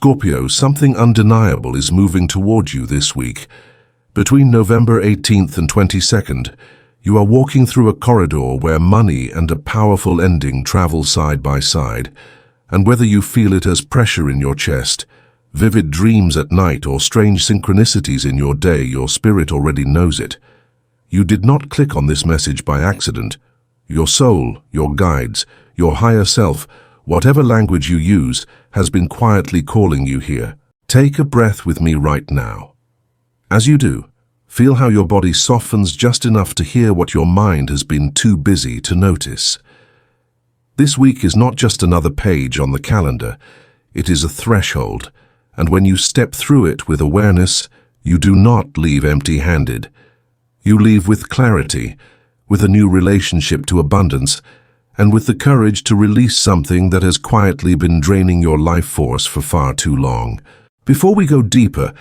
Scorpio, something undeniable is moving toward you this week. Between November 18th and 22nd, you are walking through a corridor where money and a powerful ending travel side by side, and whether you feel it as pressure in your chest, vivid dreams at night, or strange synchronicities in your day, your spirit already knows it. You did not click on this message by accident. Your soul, your guides, your higher self, whatever language you use, has been quietly calling you here. Take a breath with me right now. As you do, feel how your body softens just enough to hear what your mind has been too busy to notice. This week is not just another page on the calendar, it is a threshold, and when you step through it with awareness, you do not leave empty-handed. You leave with clarity, with a new relationship to abundance, and with the courage to release something that has quietly been draining your life force for far too long. Before we go deeper,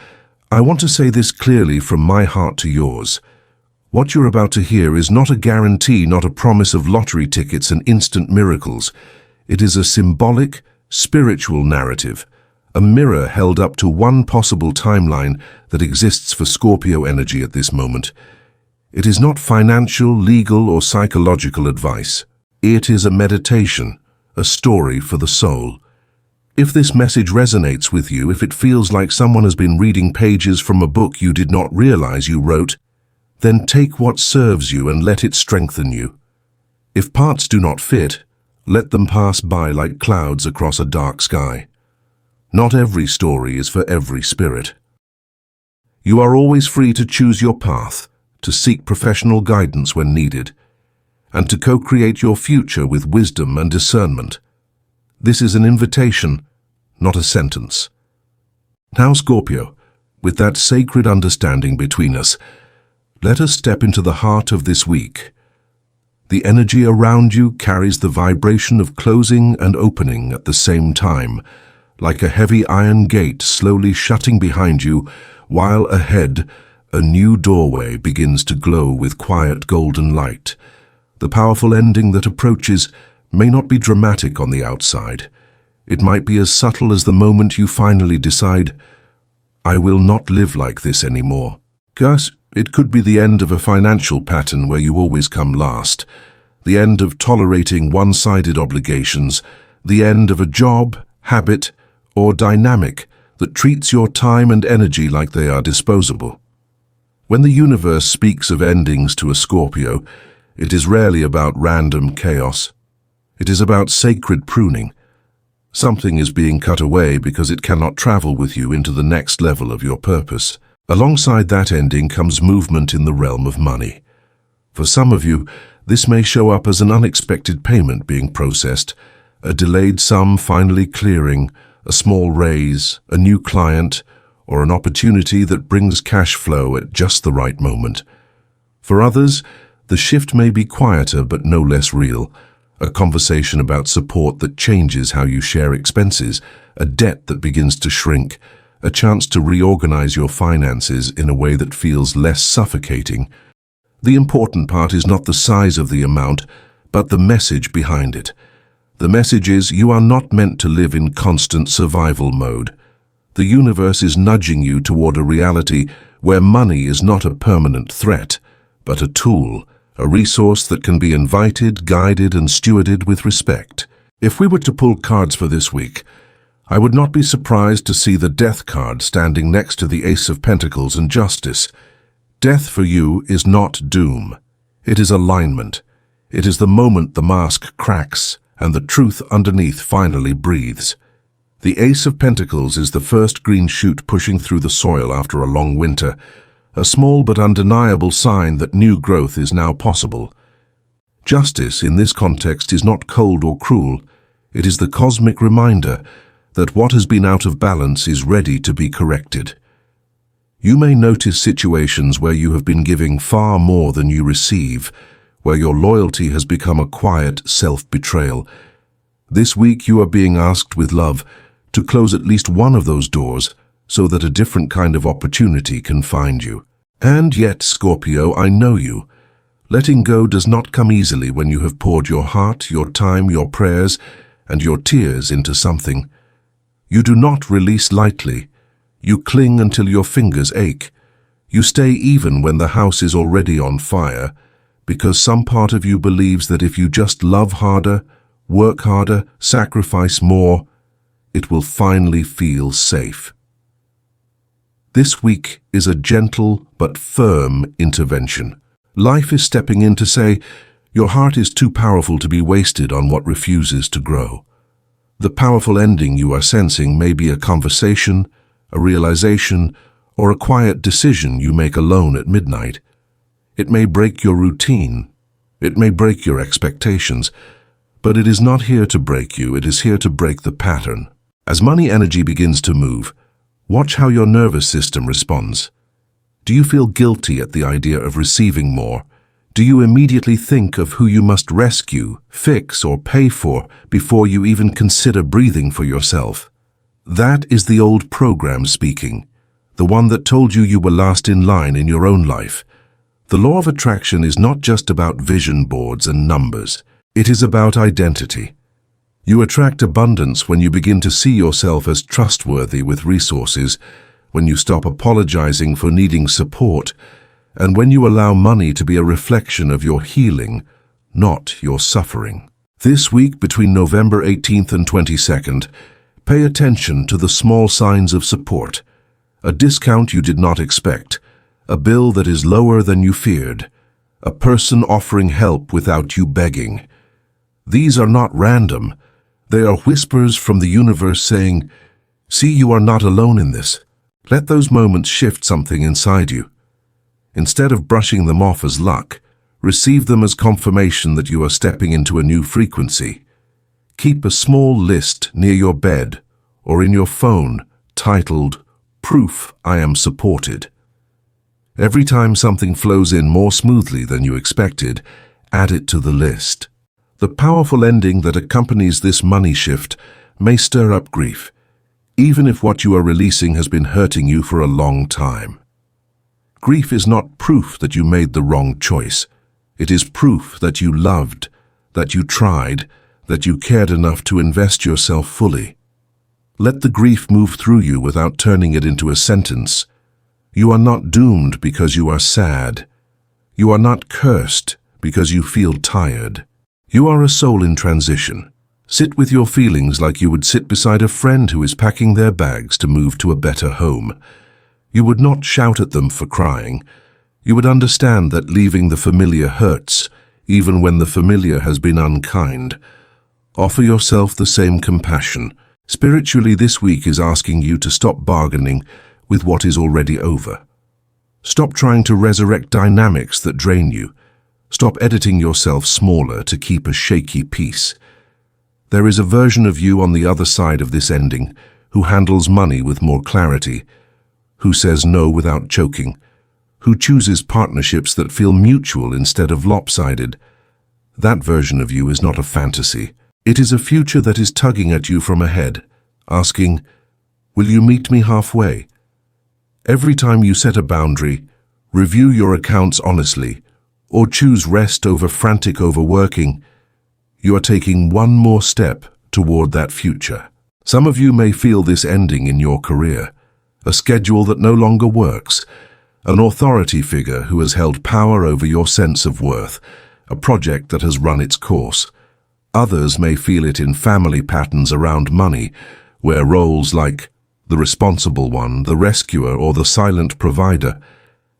I want to say this clearly from my heart to yours. What you're about to hear is not a guarantee, not a promise of lottery tickets and instant miracles. It is a symbolic, spiritual narrative, a mirror held up to one possible timeline that exists for Scorpio energy at this moment. It is not financial, legal, or psychological advice. It is a meditation, a story for the soul. If this message resonates with you, if it feels like someone has been reading pages from a book you did not realize you wrote, then take what serves you and let it strengthen you. If parts do not fit, let them pass by like clouds across a dark sky. Not every story is for every spirit. You are always free to choose your path, to seek professional guidance when needed, and to co-create your future with wisdom and discernment. This is an invitation, not a sentence. Now, Scorpio, with that sacred understanding between us, let us step into the heart of this week. The energy around you carries the vibration of closing and opening at the same time, like a heavy iron gate slowly shutting behind you, while ahead, a new doorway begins to glow with quiet golden light. The powerful ending that approaches may not be dramatic on the outside. It might be as subtle as the moment you finally decide, I will not live like this anymore. Gus, it could be the end of a financial pattern where you always come last, the end of tolerating one-sided obligations, the end of a job, habit, or dynamic that treats your time and energy like they are disposable. When the universe speaks of endings to a Scorpio, it is rarely about random chaos. It is about sacred pruning. Something is being cut away because it cannot travel with you into the next level of your purpose. Alongside that ending comes movement in the realm of money. For some of you, this may show up as an unexpected payment being processed, a delayed sum finally clearing, a small raise, a new client, or an opportunity that brings cash flow at just the right moment. For others, the shift may be quieter but no less real, a conversation about support that changes how you share expenses, a debt that begins to shrink, a chance to reorganize your finances in a way that feels less suffocating. The important part is not the size of the amount, but the message behind it. The message is you are not meant to live in constant survival mode. The universe is nudging you toward a reality where money is not a permanent threat, but a tool, a resource that can be invited, guided, and stewarded with respect. If we were to pull cards for this week, I would not be surprised to see the Death card standing next to the Ace of Pentacles and Justice. Death for you is not doom. It is alignment. It is the moment the mask cracks and the truth underneath finally breathes. The Ace of Pentacles is the first green shoot pushing through the soil after a long winter, a small but undeniable sign that new growth is now possible. Justice in this context is not cold or cruel. It is the cosmic reminder that what has been out of balance is ready to be corrected. You may notice situations where you have been giving far more than you receive, where your loyalty has become a quiet self-betrayal. This week you are being asked with love to close at least one of those doors so that a different kind of opportunity can find you. And yet, Scorpio, I know you. Letting go does not come easily when you have poured your heart, your time, your prayers, and your tears into something. You do not release lightly. You cling until your fingers ache. You stay even when the house is already on fire, because some part of you believes that if you just love harder, work harder, sacrifice more, it will finally feel safe. This week is a gentle but firm intervention. Life is stepping in to say, your heart is too powerful to be wasted on what refuses to grow. The powerful ending you are sensing may be a conversation, a realization, or a quiet decision you make alone at midnight. It may break your routine. It may break your expectations. But it is not here to break you, it is here to break the pattern. As money energy begins to move, watch how your nervous system responds. Do you feel guilty at the idea of receiving more? Do you immediately think of who you must rescue, fix, or pay for before you even consider breathing for yourself? That is the old program speaking, the one that told you you were last in line in your own life. The law of attraction is not just about vision boards and numbers. It is about identity. You attract abundance when you begin to see yourself as trustworthy with resources, when you stop apologizing for needing support, and when you allow money to be a reflection of your healing, not your suffering. This week between November 18th and 22nd, pay attention to the small signs of support. A discount you did not expect, a bill that is lower than you feared, a person offering help without you begging. These are not random. They are whispers from the universe saying, see, you are not alone in this. Let those moments shift something inside you. Instead of brushing them off as luck, receive them as confirmation that you are stepping into a new frequency. Keep a small list near your bed or in your phone titled, Proof I Am Supported. Every time something flows in more smoothly than you expected, add it to the list. The powerful ending that accompanies this money shift may stir up grief, even if what you are releasing has been hurting you for a long time. Grief is not proof that you made the wrong choice. It is proof that you loved, that you tried, that you cared enough to invest yourself fully. Let the grief move through you without turning it into a sentence. You are not doomed because you are sad. You are not cursed because you feel tired. You are a soul in transition. Sit with your feelings like you would sit beside a friend who is packing their bags to move to a better home. You would not shout at them for crying. You would understand that leaving the familiar hurts, even when the familiar has been unkind. Offer yourself the same compassion. Spiritually, this week is asking you to stop bargaining with what is already over. Stop trying to resurrect dynamics that drain you. Stop editing yourself smaller to keep a shaky peace. There is a version of you on the other side of this ending who handles money with more clarity, who says no without choking, who chooses partnerships that feel mutual instead of lopsided. That version of you is not a fantasy. It is a future that is tugging at you from ahead, asking, will you meet me halfway? Every time you set a boundary, review your accounts honestly, or choose rest over frantic overworking, you are taking one more step toward that future. Some of you may feel this ending in your career, a schedule that no longer works, an authority figure who has held power over your sense of worth, a project that has run its course. Others may feel it in family patterns around money, where roles like the responsible one, the rescuer, or the silent provider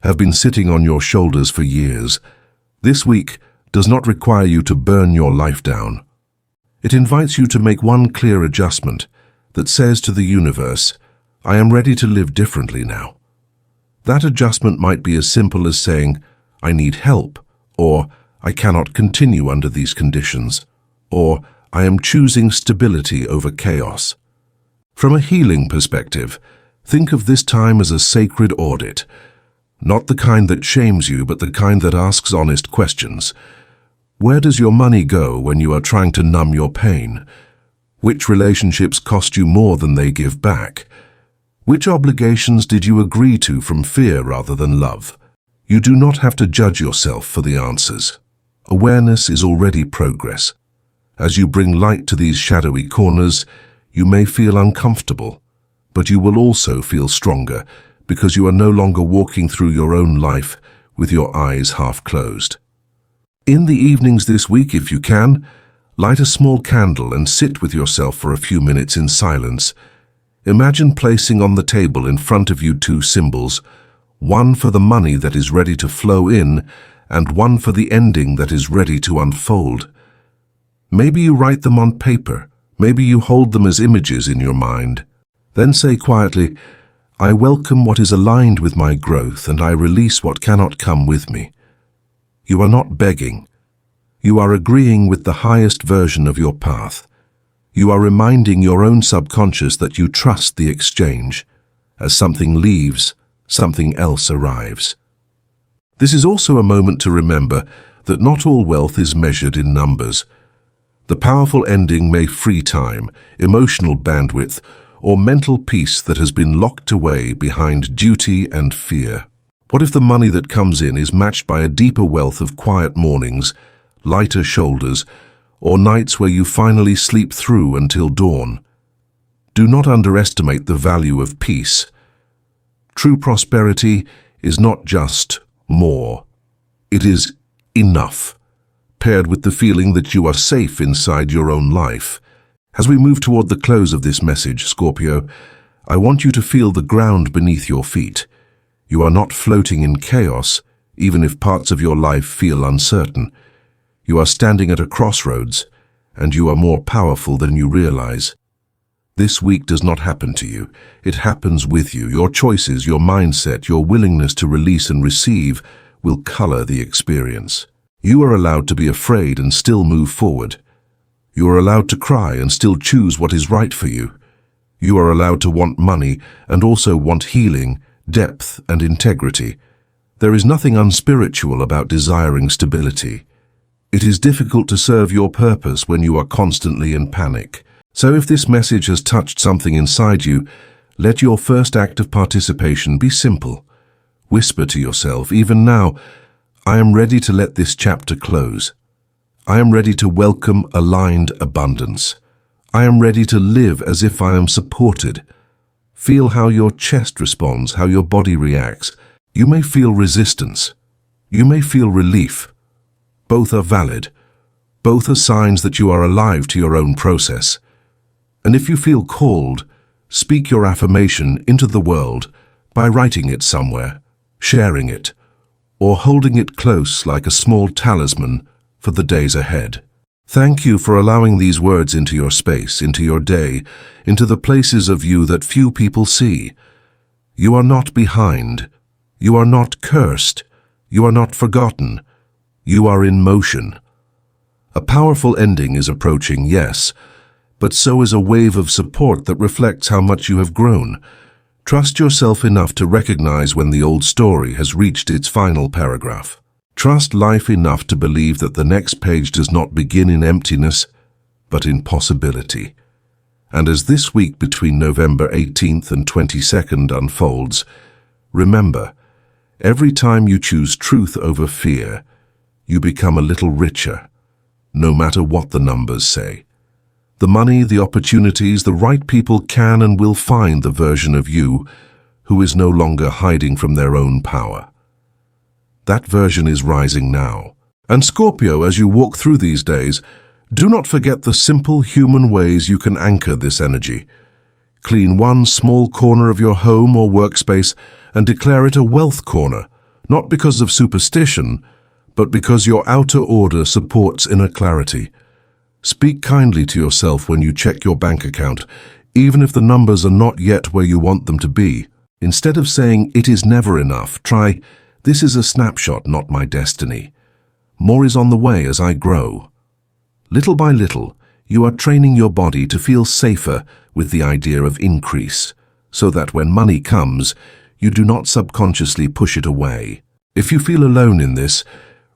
have been sitting on your shoulders for years. This week does not require you to burn your life down. It invites you to make one clear adjustment that says to the universe, I am ready to live differently now. That adjustment might be as simple as saying, I need help, or I cannot continue under these conditions, or I am choosing stability over chaos. From a healing perspective, think of this time as a sacred audit, not the kind that shames you, but the kind that asks honest questions. Where does your money go when you are trying to numb your pain? Which relationships cost you more than they give back? Which obligations did you agree to from fear rather than love? You do not have to judge yourself for the answers. Awareness is already progress. As you bring light to these shadowy corners, You may feel uncomfortable, but you will also feel stronger because you are no longer walking through your own life with your eyes half closed. In the evenings this week, if you can, light a small candle and sit with yourself for a few minutes in silence. Imagine placing on the table in front of you two symbols, one for the money that is ready to flow in and one for the ending that is ready to unfold. Maybe you write them on paper, maybe you hold them as images in your mind. Then say quietly, I welcome what is aligned with my growth and I release what cannot come with me. You are not begging. You are agreeing with the highest version of your path. You are reminding your own subconscious that you trust the exchange. As something leaves, something else arrives. This is also a moment to remember that not all wealth is measured in numbers. The powerful ending may free time, emotional bandwidth, or mental peace that has been locked away behind duty and fear. What if the money that comes in is matched by a deeper wealth of quiet mornings, lighter shoulders, or nights where you finally sleep through until dawn? Do not underestimate the value of peace. True prosperity is not just more. It is enough, paired with the feeling that you are safe inside your own life. As we move toward the close of this message, Scorpio, I want you to feel the ground beneath your feet. You are not floating in chaos, even if parts of your life feel uncertain. You are standing at a crossroads, and you are more powerful than you realize. This week does not happen to you. It happens with you. Your choices, your mindset, your willingness to release and receive will color the experience. You are allowed to be afraid and still move forward. You are allowed to cry and still choose what is right for you. You are allowed to want money and also want healing, depth, and integrity. There is nothing unspiritual about desiring stability. It is difficult to serve your purpose when you are constantly in panic. So if this message has touched something inside you, let your first act of participation be simple. Whisper to yourself, even now, I am ready to let this chapter close. I am ready to welcome aligned abundance. I am ready to live as if I am supported. Feel how your chest responds, how your body reacts. You may feel resistance. You may feel relief. Both are valid. Both are signs that you are alive to your own process. And if you feel called, speak your affirmation into the world by writing it somewhere, sharing it, or holding it close like a small talisman for the days ahead. Thank you for allowing these words into your space, into your day, into the places of you that few people see. You are not behind. You are not cursed. You are not forgotten. You are in motion. A powerful ending is approaching, yes, but so is a wave of support that reflects how much you have grown. Trust yourself enough to recognize when the old story has reached its final paragraph. Trust life enough to believe that the next page does not begin in emptiness, but in possibility. And as this week between November 18th and 22nd unfolds, remember, every time you choose truth over fear, you become a little richer, no matter what the numbers say. The money, the opportunities, the right people can and will find the version of you who is no longer hiding from their own power. That version is rising now. And Scorpio, as you walk through these days, do not forget the simple human ways you can anchor this energy. Clean one small corner of your home or workspace and declare it a wealth corner, not because of superstition, but because your outer order supports inner clarity. Speak kindly to yourself when you check your bank account, even if the numbers are not yet where you want them to be. Instead of saying, it is never enough, try, this is a snapshot, not my destiny. More is on the way as I grow. Little by little, you are training your body to feel safer with the idea of increase, so that when money comes, you do not subconsciously push it away. If you feel alone in this,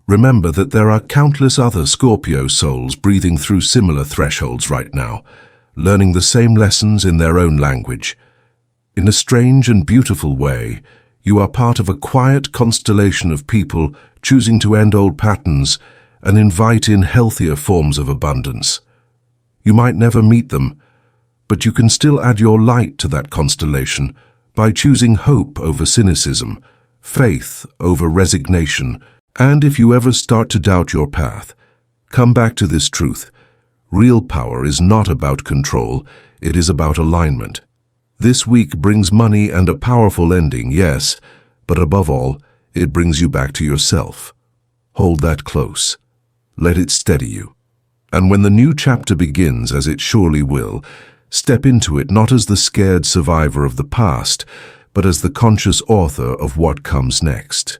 remember that there are countless other Scorpio souls breathing through similar thresholds right now, learning the same lessons in their own language. In a strange and beautiful way, you are part of a quiet constellation of people choosing to end old patterns and invite in healthier forms of abundance. You might never meet them, But you can still add your light to that constellation by choosing hope over cynicism, faith over resignation, and if you ever start to doubt your path, come back to this truth. Real power is not about control, it is about alignment. This week brings money and a powerful ending, yes, but above all, it brings you back to yourself. Hold that close. Let it steady you. And when the new chapter begins, as it surely will, step into it not as the scared survivor of the past, but as the conscious author of what comes next.